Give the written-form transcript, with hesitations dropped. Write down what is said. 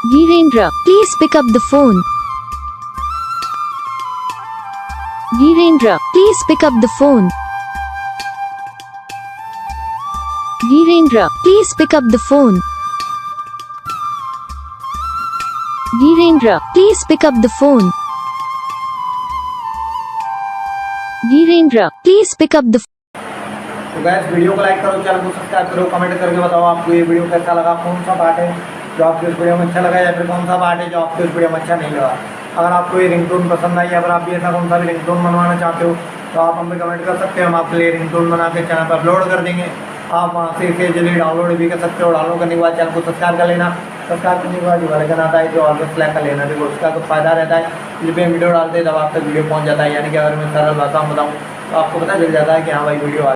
Dhirendra, please pick up the phone. Dhirendra, please pick up the phone. Dhirendra, please pick up the phone. Dhirendra, please pick up the phone. Dhirendra, please pick up the phone. तो gas video को like करो, channel को subscribe करो, comment करके बताओ आपको ये video कैसा लगा, कौन सा पार्ट है जो आपको इस वीडियो में अच्छा लगा या फिर कौन सा पार्ट है जो आपको इस वीडियो में अच्छा नहीं लगा। अगर आपको ये रिंगटोन पसंद आई, अगर आप भी ऐसा कौन सा भी रिंगटोन बनवाना चाहते हो तो आप हमें कमेंट कर सकते हो, हम आपके लिए रिंगटोन बना के चैनल पर अपलोड कर देंगे। आप वहाँ से इसे जल्दी डाउनलोड भी कर सकते हो। डाउनलोड करने के बाद चैनल को सब्सक्राइब कर लेना। सब्सक्राइब करने के बाद जो वाला आता है जो ऑल सेलेक्ट कर लेना, देखो उसका तो फायदा रहता है जब भी हम वीडियो डालते हैं तब आप तक वीडियो पहुँच जाता है। यानी कि अगर मैं सरल भाषा में बताऊँ तो आपको पता चल जाता है कि हाँ भाई वीडियो